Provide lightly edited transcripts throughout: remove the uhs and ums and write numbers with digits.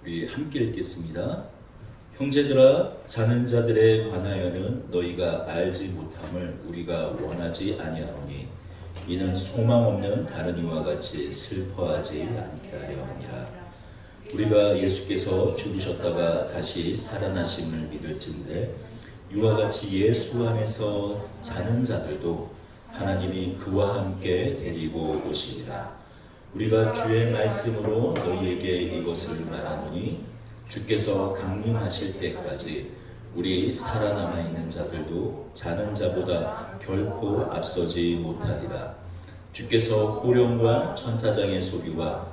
우리 함께 읽겠습니다. 형제들아, 자는 자들에 관하여는 너희가 알지 못함을 우리가 원하지 아니하노니 이는 소망 없는 다른 이와 같이 슬퍼하지 않게 하려 함이라. 우리가 예수께서 죽으셨다가 다시 살아나심을 믿을진대 이와 같이 예수 안에서 자는 자들도 하나님이 그와 함께 데리고 오시리라. 우리가 주의 말씀으로 너희에게 이것을 말하노니 주께서 강림하실 때까지 우리 살아남아 있는 자들도 자는 자보다 결코 앞서지 못하리라. 주께서 호령과 천사장의 소리와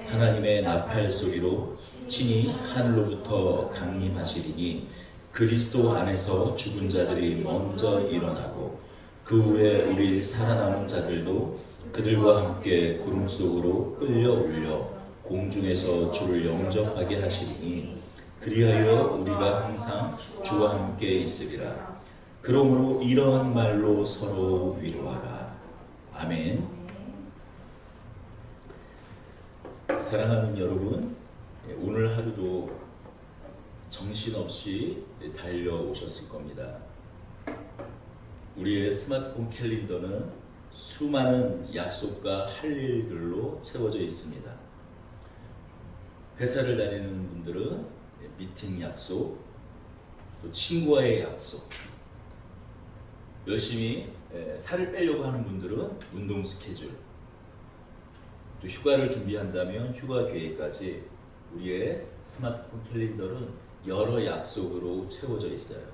하나님의 나팔 소리로 친히 하늘로부터 강림하시리니 그리스도 안에서 죽은 자들이 먼저 일어나고 그 후에 우리 살아남은 자들도 그들과 함께 구름 속으로 끌려 올려 공중에서 주를 영접하게 하시리니 그리하여 우리가 항상 주와 함께 있으리라. 그러므로 이러한 말로 서로 위로하라. 아멘. 사랑하는 여러분, 오늘 하루도 정신없이 달려오셨을 겁니다. 우리의 스마트폰 캘린더는 수많은 약속과 할 일들로 채워져 있습니다. 회사를 다니는 분들은 미팅 약속, 또 친구와의 약속, 열심히 살을 빼려고 하는 분들은 운동 스케줄, 또 휴가를 준비한다면 휴가 계획까지 우리의 스마트폰 캘린더는 여러 약속으로 채워져 있어요.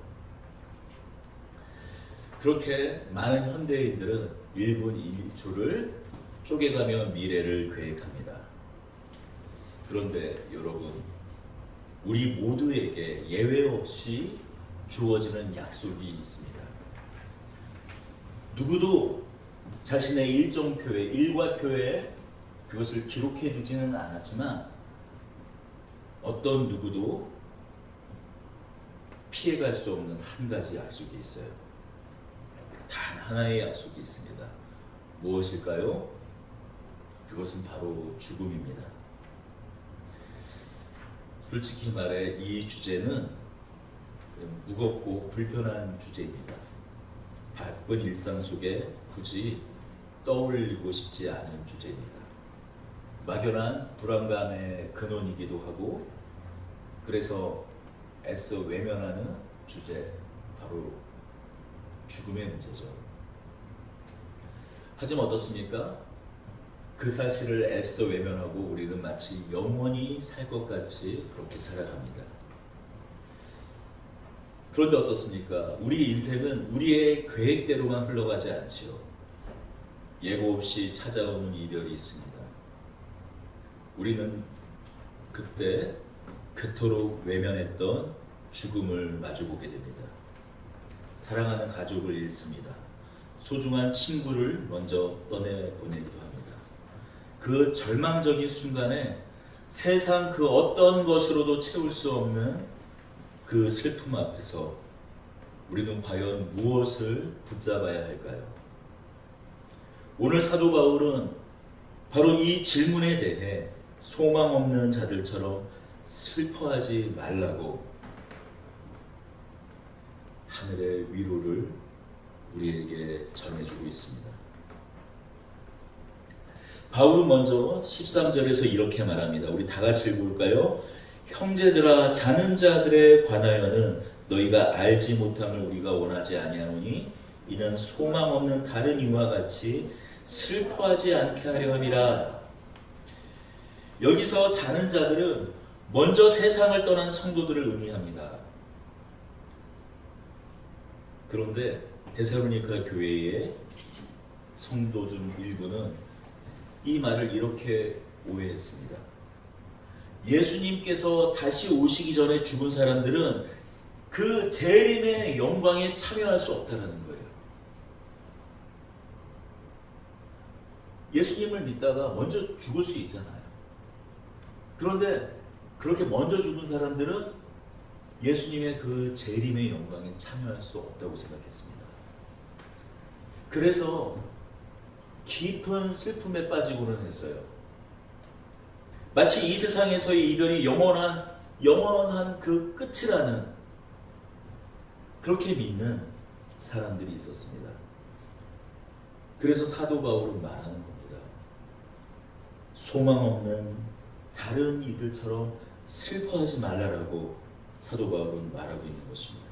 그렇게 많은 현대인들은 1분 1초를 쪼개가며 미래를 계획합니다. 그런데 여러분, 우리 모두에게 예외 없이 주어지는 약속이 있습니다. 누구도 자신의 일정표에, 일과표에 그것을 기록해 두지는 않았지만 어떤 누구도 피해갈 수 없는 한 가지 약속이 있어요. 단 하나의 약속이 있습니다. 무엇일까요? 그것은 바로 죽음입니다. 솔직히 말해 이 주제는 무겁고 불편한 주제입니다. 바쁜 일상 속에 굳이 떠올리고 싶지 않은 주제입니다. 막연한 불안감의 근원이기도 하고, 그래서 애써 외면하는 주제, 바로 죽음의 문제죠. 하지만 어떻습니까? 그 사실을 애써 외면하고 우리는 마치 영원히 살 것 같이 그렇게 살아갑니다. 그런데 어떻습니까? 우리 인생은 우리의 계획대로만 흘러가지 않지요. 예고 없이 찾아오는 이별이 있습니다. 우리는 그때 그토록 외면했던 죽음을 마주보게 됩니다. 사랑하는 가족을 잃습니다. 소중한 친구를 먼저 떠내보내기도 합니다. 그 절망적인 순간에 세상 그 어떤 것으로도 채울 수 없는 그 슬픔 앞에서 우리는 과연 무엇을 붙잡아야 할까요? 오늘 사도 바울은 바로 이 질문에 대해 소망 없는 자들처럼 슬퍼하지 말라고 하늘의 위로를 우리에게 전해주고 있습니다. 바울은 먼저 13절에서 이렇게 말합니다. 우리 다 같이 읽어볼까요? 형제들아, 자는 자들에 관하여는 너희가 알지 못함을 우리가 원하지 아니하노니 이는 소망 없는 다른 이와 같이 슬퍼하지 않게 하려 함이라. 여기서 자는 자들은 먼저 세상을 떠난 성도들을 의미합니다. 그런데 데살로니가 교회의 성도 중 일부는 이 말을 이렇게 오해했습니다. 예수님께서 다시 오시기 전에 죽은 사람들은 그 재림의 영광에 참여할 수 없다는 거예요. 예수님을 믿다가 먼저 죽을 수 있잖아요. 그런데 그렇게 먼저 죽은 사람들은 예수님의 그 재림의 영광에 참여할 수 없다고 생각했습니다. 그래서 깊은 슬픔에 빠지고는 했어요. 마치 이 세상에서의 이별이 영원한 그 끝이라는 그렇게 믿는 사람들이 있었습니다. 그래서 사도 바울은 말하는 겁니다. 소망 없는 다른 이들처럼 슬퍼하지 말라라고 사도 바울은 말하고 있는 것입니다.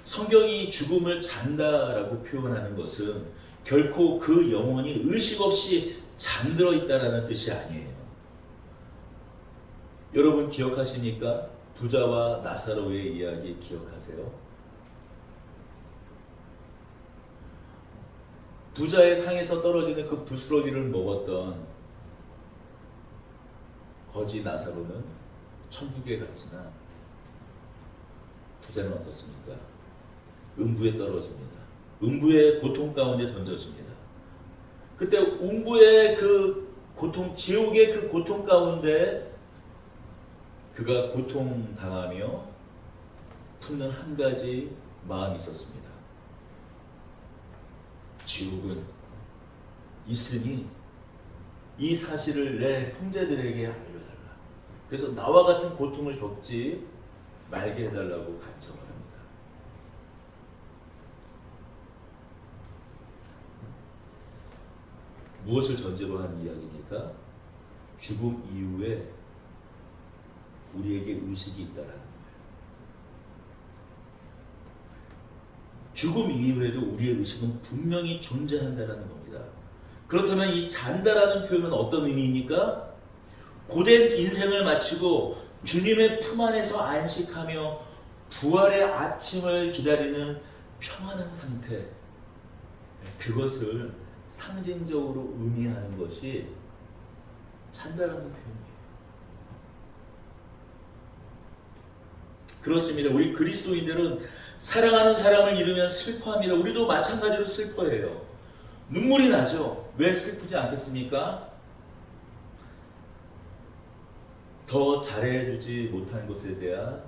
성경이 죽음을 잔다라고 표현하는 것은 결코 그 영혼이 의식 없이 잠들어 있다라는 뜻이 아니에요. 여러분 기억하십니까? 부자와 나사로의 이야기 기억하세요? 부자의 상에서 떨어지는 그 부스러기를 먹었던 거지 나사로는 천국에 갔지만 부자는 어떻습니까? 음부에 떨어집니다. 음부의 고통 가운데 던져집니다. 그때 음부의 그 고통, 지옥의 그 고통 가운데 그가 고통당하며 품는 한 가지 마음이 있었습니다. 지옥은 있으니 이 사실을 내 형제들에게 알려달라. 그래서 나와 같은 고통을 겪지 말게 해달라고 간청을 합니다. 무엇을 전제로 하는 이야기입니까? 죽음 이후에 우리에게 의식이 있다라는 거예요. 죽음 이후에도 우리의 의식은 분명히 존재한다라는 겁니다. 그렇다면 이 잔다라는 표현은 어떤 의미입니까? 고된 인생을 마치고 주님의 품 안에서 안식하며 부활의 아침을 기다리는 평안한 상태, 그것을 상징적으로 의미하는 것이 잔다라는 표현이에요. 그렇습니다. 우리 그리스도인들은 사랑하는 사람을 잃으면 슬퍼합니다. 우리도 마찬가지로 슬퍼해요. 눈물이 나죠. 왜 슬프지 않겠습니까? 더 잘해주지 못한 것에 대한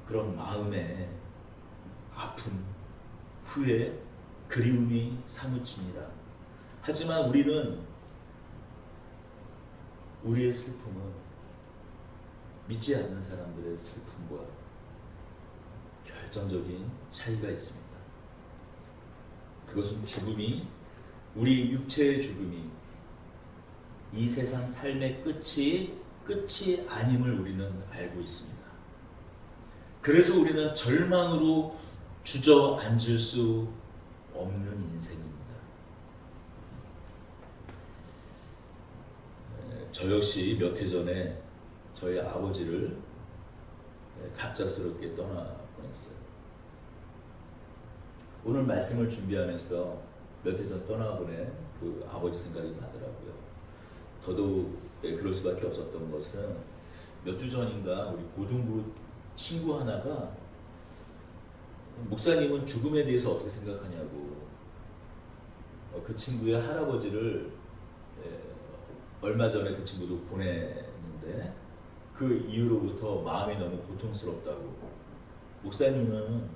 그런 마음의 아픔, 후회, 그리움이 사무칩니다. 하지만 우리는 우리의 슬픔은 믿지 않는 사람들의 슬픔과 결정적인 차이가 있습니다. 그것은 죽음이, 우리 육체의 죽음이 이 세상 삶의 끝이 아님을 우리는 알고 있습니다. 그래서 우리는 절망으로 주저앉을 수 없는 인생입니다. 저 역시 몇 해 전에 저희 아버지를 갑작스럽게 떠나보냈어요. 오늘 말씀을 준비하면서 몇 해 전 떠나보낸 그 아버지 생각이 나더라고요. 더더욱 그럴 수밖에 없었던 것은 몇 주 전인가 우리 고등부 친구 하나가 목사님은 죽음에 대해서 어떻게 생각하냐고, 그 친구의 할아버지를 얼마 전에 그 친구도 보냈는데 그 이후로부터 마음이 너무 고통스럽다고, 목사님은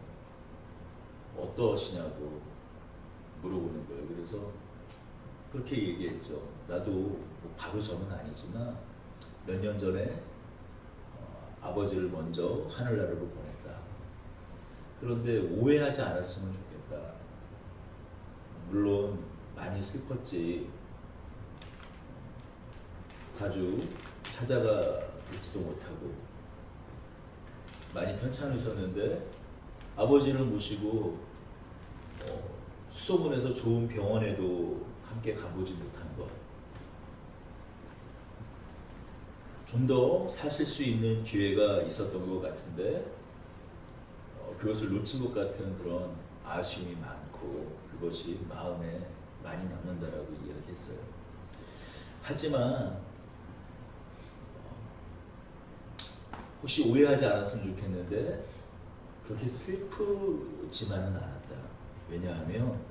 어떠시냐고 물어보는 거예요. 그래서 그렇게 얘기했죠. 나도 뭐 바로 전은 아니지만 몇 년 전에 아버지를 먼저 하늘나라로 보냈다. 그런데 오해하지 않았으면 좋겠다. 물론 많이 슬펐지. 자주 찾아가지도 못하고 많이 편찮으셨는데 아버지를 모시고 수소문해서 좋은 병원에도 함께 가보지 못한 것, 좀 더 사실 수 있는 기회가 있었던 것 같은데 그것을 놓친 것 같은 그런 아쉬움이 많고 그것이 마음에 많이 남는다라고 이야기했어요. 하지만 혹시 오해하지 않았으면 좋겠는데 그렇게 슬프지만은 않았다. 왜냐하면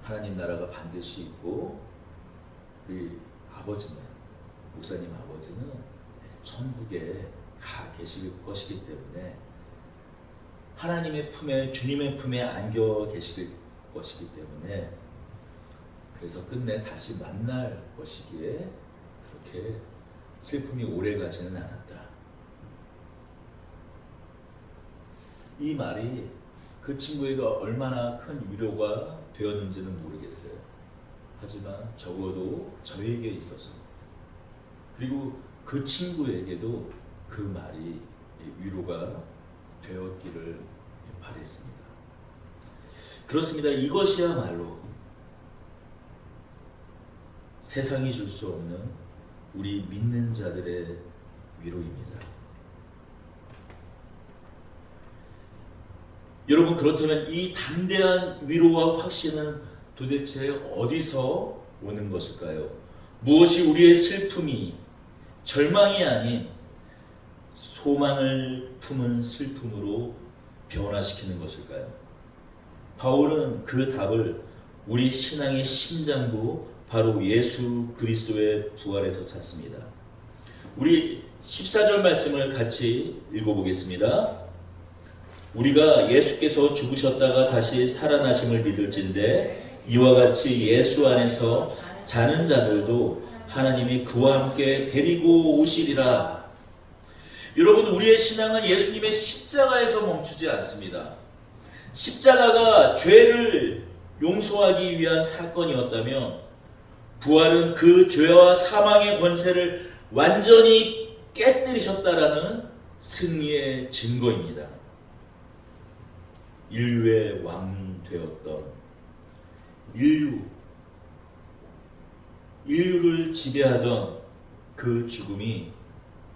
하나님 나라가 반드시 있고 우리 아버지는, 목사님 아버지는 천국에 가 계실 것이기 때문에 하나님의 품에, 주님의 품에 안겨 계실 것이기 때문에 그래서 끝내 다시 만날 것이기에 그렇게 슬픔이 오래가지는 않았다. 이 말이 그 친구에게 얼마나 큰 위로가 되었는지는 모르겠어요. 하지만 적어도 저에게 있어서, 그리고 그 친구에게도 그 말이 위로가 되었기를 바랬습니다. 그렇습니다. 이것이야말로 세상이 줄 수 없는 우리 믿는 자들의 위로입니다. 여러분, 그렇다면 이 담대한 위로와 확신은 도대체 어디서 오는 것일까요? 무엇이 우리의 슬픔이 절망이 아닌 소망을 품은 슬픔으로 변화시키는 것일까요? 바울은 그 답을 우리 신앙의 심장부 바로 예수 그리스도의 부활에서 찾습니다. 우리 14절 말씀을 같이 읽어보겠습니다. 우리가 예수께서 죽으셨다가 다시 살아나심을 믿을진대 이와 같이 예수 안에서 자는 자들도 하나님이 그와 함께 데리고 오시리라. 여러분, 우리의 신앙은 예수님의 십자가에서 멈추지 않습니다. 십자가가 죄를 용서하기 위한 사건이었다면 부활은 그 죄와 사망의 권세를 완전히 깨뜨리셨다라는 승리의 증거입니다. 인류의 왕 되었던 인류를 지배하던 그 죽음이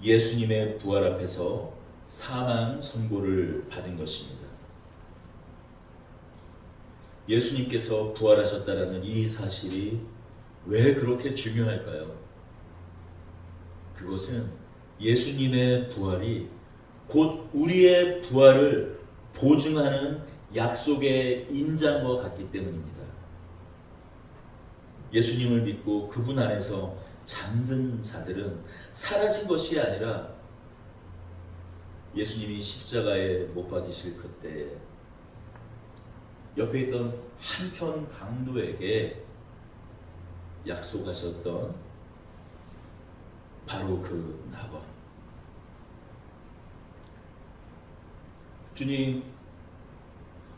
예수님의 부활 앞에서 사망 선고를 받은 것입니다. 예수님께서 부활하셨다라는 이 사실이 왜 그렇게 중요할까요? 그것은 예수님의 부활이 곧 우리의 부활을 보증하는 약속의 인장과 같기 때문입니다. 예수님을 믿고 그분 안에서 잠든 자들은 사라진 것이 아니라 예수님이 십자가에 못 박히실 그때 옆에 있던 한편 강도에게 약속하셨던 바로 그 낙원. 주님,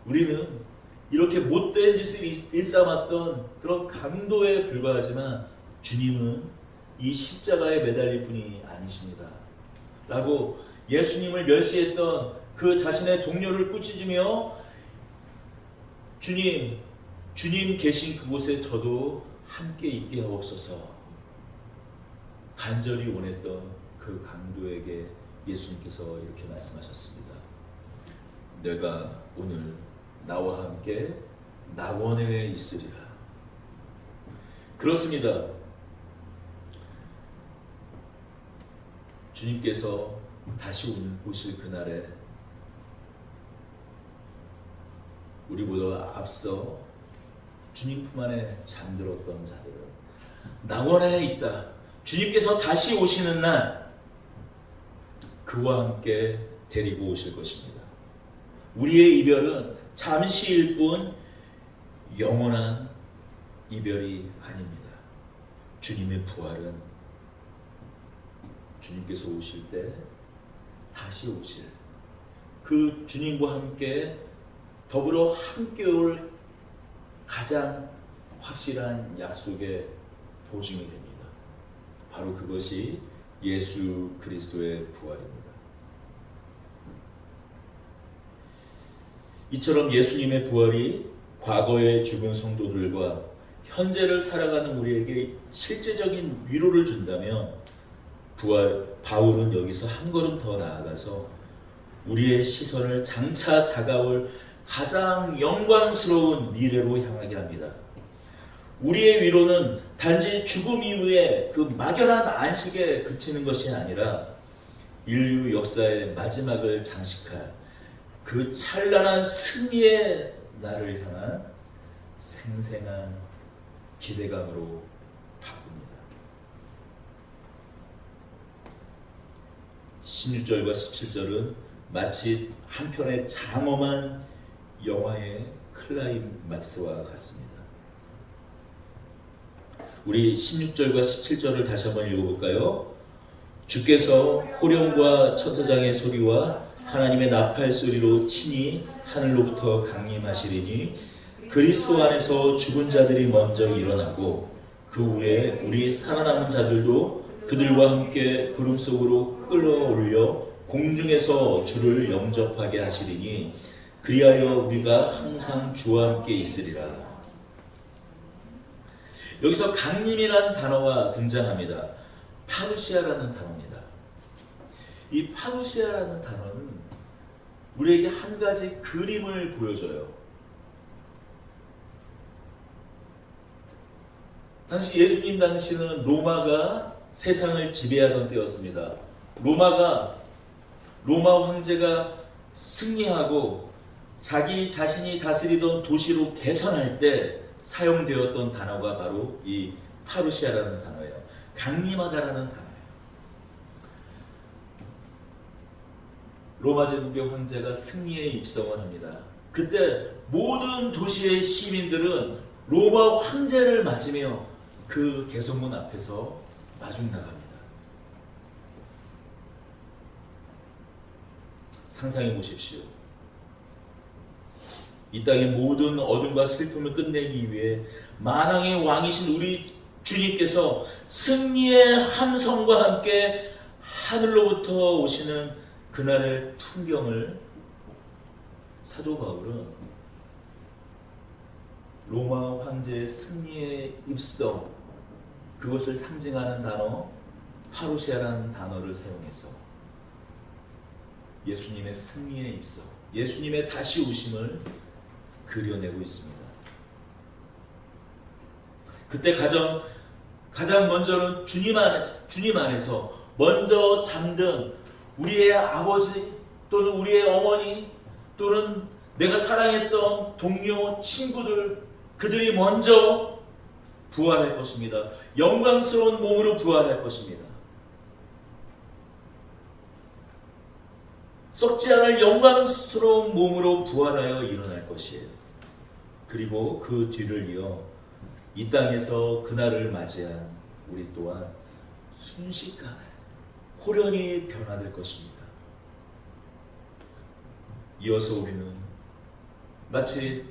우리는 이렇게 못된 짓을 일삼았던 그런 강도에 불과하지만 주님은 이 십자가에 매달릴 분이 아니십니다. 라고 예수님을 멸시했던 그 자신의 동료를 꾸짖으며 주님 계신 그곳에 저도 함께 있게 하옵소서 간절히 원했던 그 강도에게 예수님께서 이렇게 말씀하셨습니다. 내가 오늘 나와 함께 낙원에 있으리라. 그렇습니다. 주님께서 다시 오실 그날에 우리보다 앞서 주님 품 안에 잠들었던 자들은 낙원에 있다. 주님께서 다시 오시는 날 그와 함께 데리고 오실 것입니다. 우리의 이별은 잠시일 뿐 영원한 이별이 아닙니다. 주님의 부활은 주님께서 오실 때 다시 오실 그 주님과 함께 더불어 함께 올 가장 확실한 약속의 보증이 됩니다. 바로 그것이 예수 그리스도의 부활입니다. 이처럼 예수님의 부활이 과거에 죽은 성도들과 현재를 살아가는 우리에게 실제적인 위로를 준다면 바울은 여기서 한 걸음 더 나아가서 우리의 시선을 장차 다가올 가장 영광스러운 미래로 향하게 합니다. 우리의 위로는 단지 죽음 이후에 그 막연한 안식에 그치는 것이 아니라 인류 역사의 마지막을 장식할 그 찬란한 승리의 날을 향한 생생한 기대감으로 바꿉니다. 16절과 17절은 마치 한 편의 장엄한 영화의 클라이막스와 같습니다. 우리 16절과 17절을 다시 한번 읽어볼까요? 주께서 호령과 천사장의 소리와 하나님의 나팔 소리로 친히 하늘로부터 강림하시리니 그리스도 안에서 죽은 자들이 먼저 일어나고 그 후에 우리 살아남은 자들도 그들과 함께 구름 속으로 끌어올려 공중에서 주를 영접하게 하시리니 그리하여 우리가 항상 주와 함께 있으리라. 여기서 강림이라는 단어가 등장합니다. 파루시아라는 단어입니다. 이 파루시아라는 단어는 우리에게 한 가지 그림을 보여줘요. 당시 예수님 당시는 로마가 세상을 지배하던 때였습니다. 로마 황제가 승리하고 자기 자신이 다스리던 도시로 개선할 때 사용되었던 단어가 바로 이 파루시아라는 단어예요. 강림하다라는 단어예요. 로마 제국의 황제가 승리에 입성을 합니다. 그때 모든 도시의 시민들은 로마 황제를 맞으며 그 개선문 앞에서 마중 나갑니다. 상상해 보십시오. 이 땅의 모든 어둠과 슬픔을 끝내기 위해 만왕의 왕이신 우리 주님께서 승리의 함성과 함께 하늘로부터 오시는 그날의 풍경을 사도 바울은 로마 황제의 승리의 입성, 그것을 상징하는 단어 파루시아라는 단어를 사용해서 예수님의 승리의 입성, 예수님의 다시 오심을 그려내고 있습니다. 그때 가장 먼저는 주님 안에서 먼저 잠든 우리의 아버지 또는 우리의 어머니 또는 내가 사랑했던 동료, 친구들, 그들이 먼저 부활할 것입니다. 영광스러운 몸으로 부활할 것입니다. 썩지 않을 영광스러운 몸으로 부활하여 일어날 것이에요. 그리고 그 뒤를 이어 이 땅에서 그날을 맞이한 우리 또한 순식간에 호련히 변화될 것입니다. 이어서 우리는 마치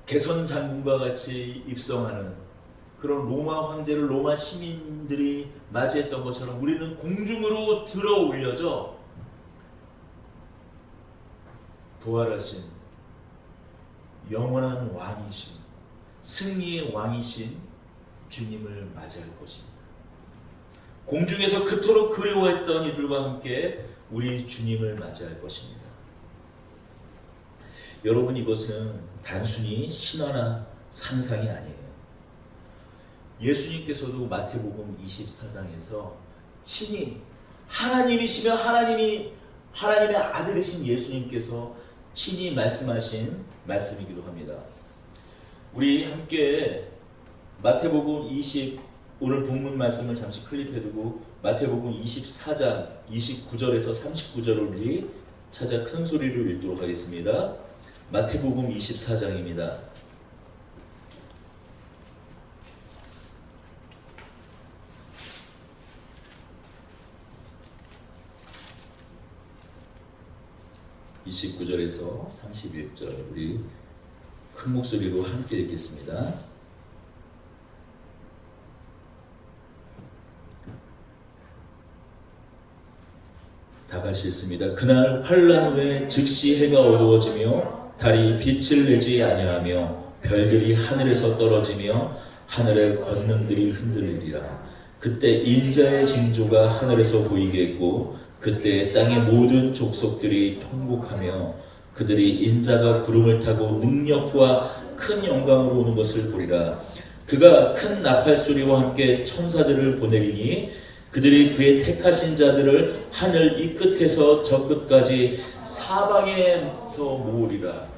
개선 장군과 같이 입성하는 그런 로마 황제를 로마 시민들이 맞이했던 것처럼 우리는 공중으로 들어 올려져 부활하신 영원한 왕이신 승리의 왕이신 주님을 맞이할 것입니다. 공중에서 그토록 그리워했던 이들과 함께 우리 주님을 맞이할 것입니다. 여러분, 이것은 단순히 신화나 상상이 아니에요. 예수님께서도 마태복음 24장에서 친히 하나님이시며 하나님의 아들이신 예수님께서 친히 말씀하신 말씀이기도 합니다. 우리 함께 마태복음 오늘 본문 말씀을 잠시 클립해두고 마태복음 24장 29절에서 39절을 우리 찾아 큰 소리로 읽도록 하겠습니다. 마태복음 24장입니다. (29절에서) (31절) 우리 큰 목소리로 함께 읽겠습니다. 다 같이 읽습니다. 그날 환란 후에 즉시 해가 어두워지며 달이 빛을 내지 아니하며 별들이 하늘에서 떨어지며 하늘의 권능들이 흔들리리라. 그때 인자의 징조가 하늘에서 보이겠고 그때 땅의 모든 족속들이 통곡하며 그들이 인자가 구름을 타고 능력과 큰 영광으로 오는 것을 보리라. 그가 큰 나팔 소리와 함께 천사들을 보내리니 그들이 그의 택하신 자들을 하늘 이 끝에서 저 끝까지 사방에서 모으리라.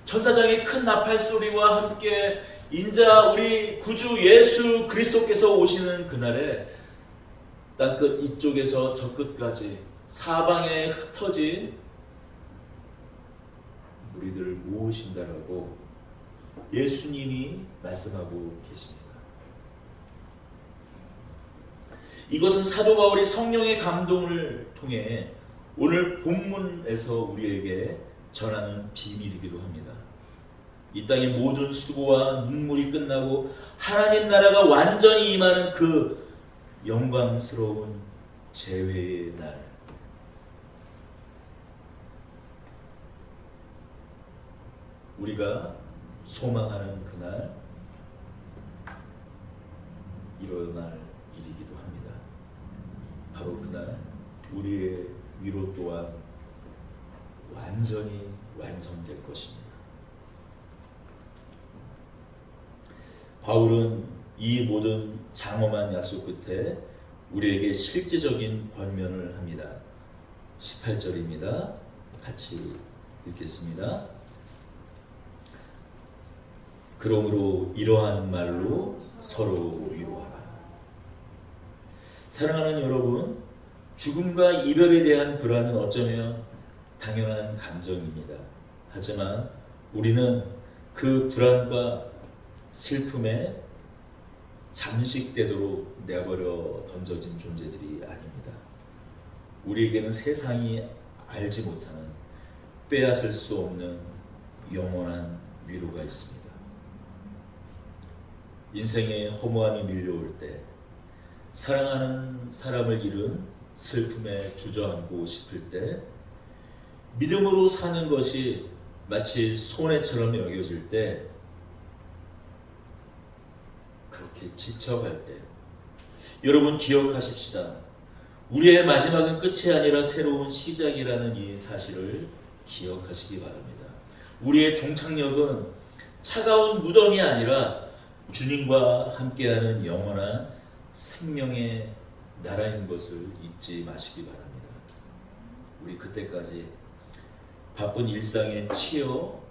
천사장의 큰 나팔 소리와 함께 인자 우리 구주 예수 그리스도께서 오시는 그날에 땅끝 이쪽에서 저 끝까지 사방에 흩어진 우리들을 모으신다라고 예수님이 말씀하고 계십니다. 이것은 사도 바울이 성령의 감동을 통해 오늘 본문에서 우리에게 전하는 비밀이기도 합니다. 이 땅의 모든 수고와 눈물이 끝나고 하나님 나라가 완전히 임하는 그 영광스러운 재회의 날, 우리가 소망하는 그날 일어날 일이기도 합니다. 바로 그날 우리의 위로 또한 완전히 완성될 것입니다. 바울은 이 모든 장엄한 약속 끝에 우리에게 실제적인 권면을 합니다. 18절입니다. 같이 읽겠습니다. 그러므로 이러한 말로 서로 위로하라. 사랑하는 여러분, 죽음과 이별에 대한 불안은 어쩌면 당연한 감정입니다. 하지만 우리는 그 불안과 슬픔에 잠식되도록 내버려 던져진 존재들이 아닙니다. 우리에게는 세상이 알지 못하는 빼앗을 수 없는 영원한 위로가 있습니다. 인생의 허무함이 밀려올 때, 사랑하는 사람을 잃은 슬픔에 주저앉고 싶을 때, 믿음으로 사는 것이 마치 손해처럼 여겨질 때, 그렇게 지쳐갈 때, 여러분 기억하십시다. 우리의 마지막은 끝이 아니라 새로운 시작이라는 이 사실을 기억하시기 바랍니다. 우리의 종착역은 차가운 무덤이 아니라 주님과 함께하는 영원한 생명의 나라인 것을 잊지 마시기 바랍니다. 우리 그때까지 바쁜 일상에 치여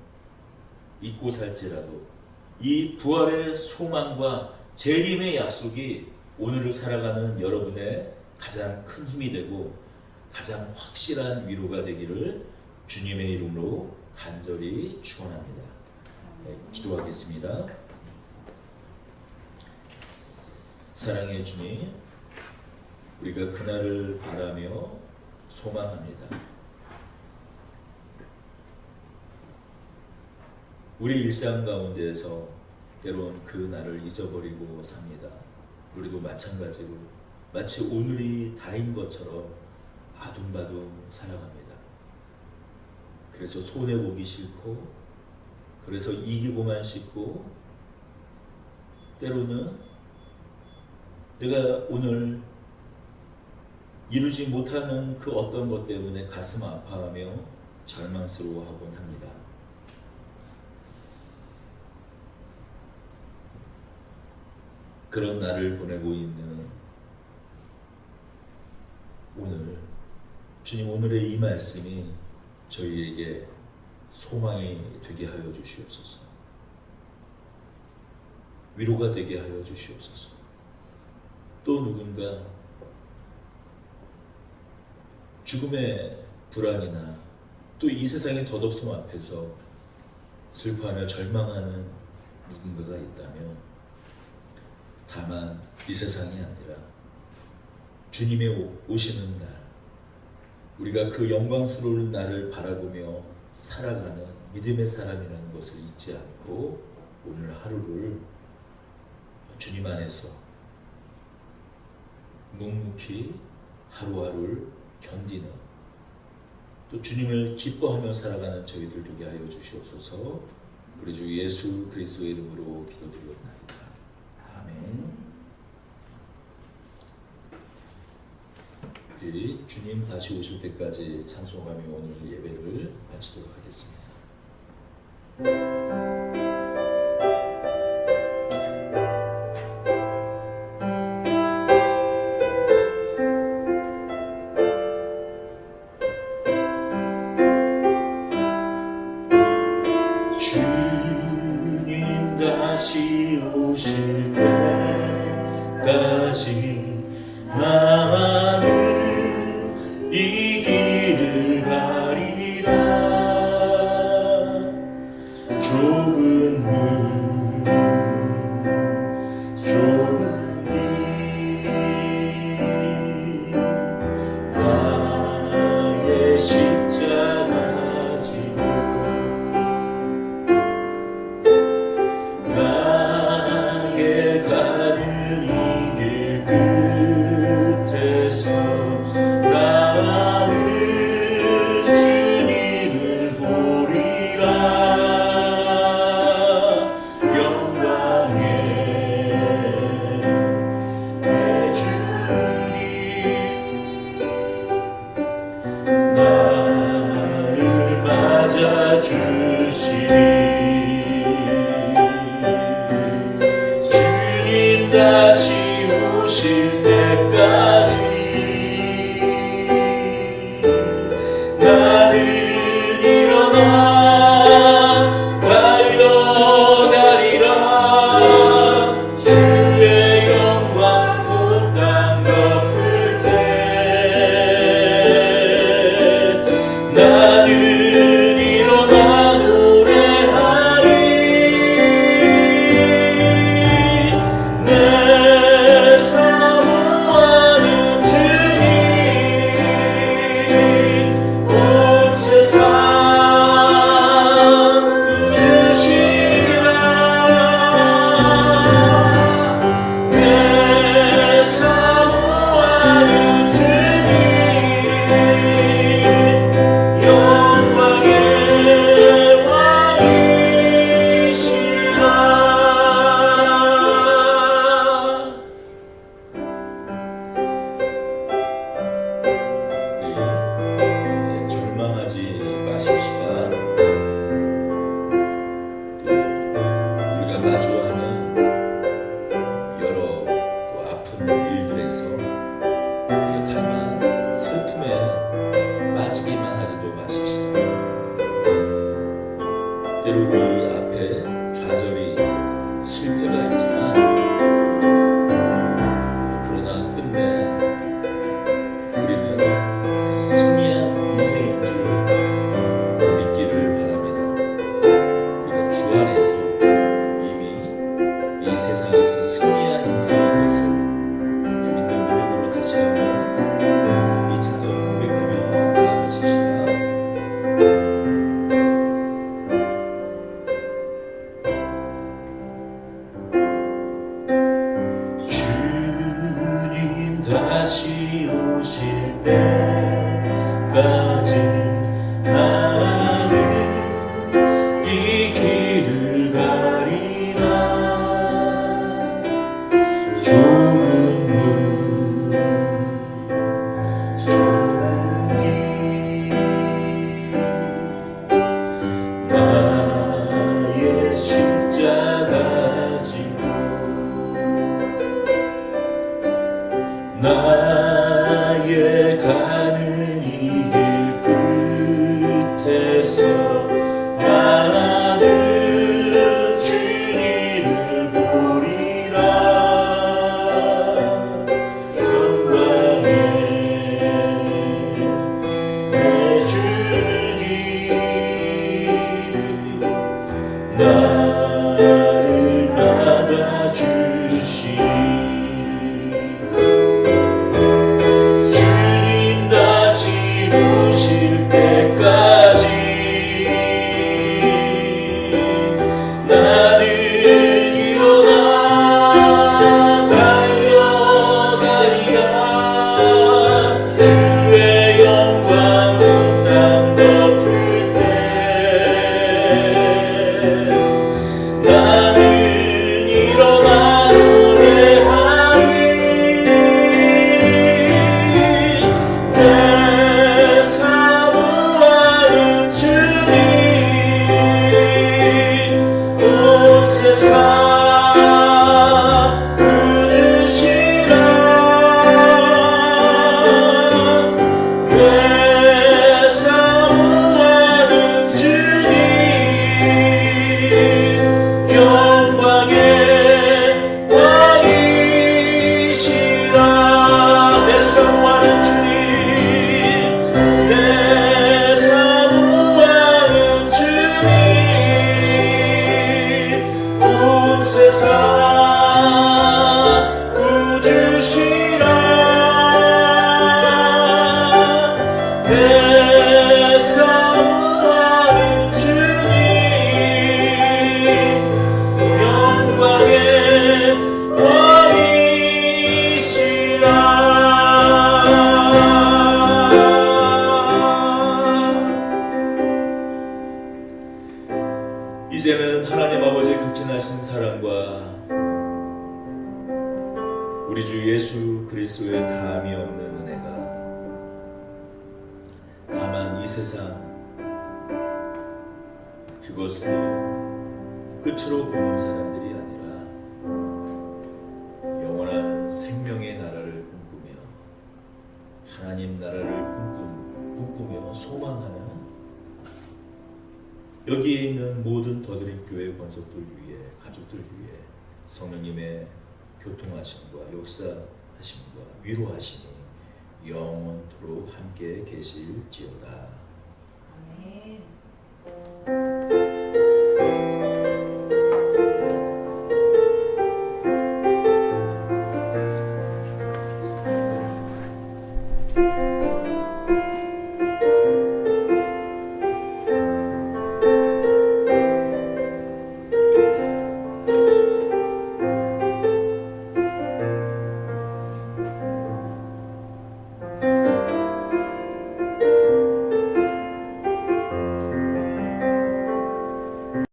잊고 살지라도 이 부활의 소망과 재림의 약속이 오늘을 살아가는 여러분의 가장 큰 힘이 되고 가장 확실한 위로가 되기를 주님의 이름으로 간절히 축원합니다. 네, 기도하겠습니다. 사랑의 주님, 우리가 그날을 바라며 소망합니다. 우리 일상 가운데에서 때론 그 날을 잊어버리고 삽니다. 우리도 마찬가지로 마치 오늘이 다인 것처럼 아둥바둥 살아갑니다. 그래서 손해보기 싫고, 그래서 이기고만 싶고, 때로는 내가 오늘 이루지 못하는 그 어떤 것 때문에 가슴 아파하며 절망스러워하곤 합니다. 그런 날을 보내고 있는 오늘, 주님 오늘의 이 말씀이 저희에게 소망이 되게 하여 주시옵소서. 위로가 되게 하여 주시옵소서. 또 누군가 죽음의 불안이나 또 이 세상의 덧없음 앞에서 슬퍼하며 절망하는 누군가가 있다면, 다만 이 세상이 아니라 주님의 오시는 날, 우리가 그 영광스러운 날을 바라보며 살아가는 믿음의 사람이라는 것을 잊지 않고 오늘 하루를 주님 안에서 묵묵히 하루하루를 견디는, 또 주님을 기뻐하며 살아가는 저희들 되게 하여 주시옵소서. 우리 주 예수 그리스도의 이름으로 기도드리옵나이다. 아멘. 우리 주님 다시 오실 때까지 찬송하며 오늘 예배를 마치도록 하겠습니다. 다시 오실 때까지 나는 이 길을 가리라. 좁은 문 주님 다시 오실 때까지 나는 일어나 달려가리라. 주의 영광 온 땅 덮을 때 나는 일어나 노래하리. 내 사모하는 주님 온 세상 꾸짖으시라. 내 사모하는 주님 영광의 왕이시라. 절망하지 마십시다. 또 우리가 마주하는 여러 또 아픈 일들에서 우리가 다만 슬픔에 빠지기만 하지도 마십시다. 때로 우리 앞에 좌절이 실패가 있지만 그러나 끝내 우리는 승리한 인생인 줄 믿기를 바랍니다. 우리가 주 안에서 이미 이 세상에서 승리한 인생인 것을 믿는 믿음으로 다시 한번 이 찬송 고백하며 나아가십시다. 주님 다시 오실 때까지 나는 이 길을 가리라. 좁은 문 좁은 길 나의 십자가 지고 나의 가는 이 길 끝에서 나는 주님을 보리라. 영광의 내 주님 나를 받아주시. 주님 다시 오실 때까지 나는 일어나 달려가리라. 주의 영광 온 땅 덮을 때 나는 일어나 노래하리. 내 사모하는 주님 온 세상 꾸짖으시라. 내 사모하는 주님 영광의 왕이시라. 내 사모하는 주님 내 사모하는 주님 온 세상 꾸짖으시라. 내 사모하는 주님 영광의 왕이시라. 이제는 하나님 아버지의 극진하신 사랑과 우리 주 예수 그리스도의 다함이 없는 은혜가 다만 이 세상 그것을 끝으로 보는 사람들이 아니라 영원한 생명의 나라를 꿈꾸며 하나님 나라를 꿈꾸며 소망하는 여기에 있는 모든 더드림 교회 권속들 위해 가족들 위해 성령님의 교통하심과 역사하심과 위로하심이 영원토록 함께 계실지어다.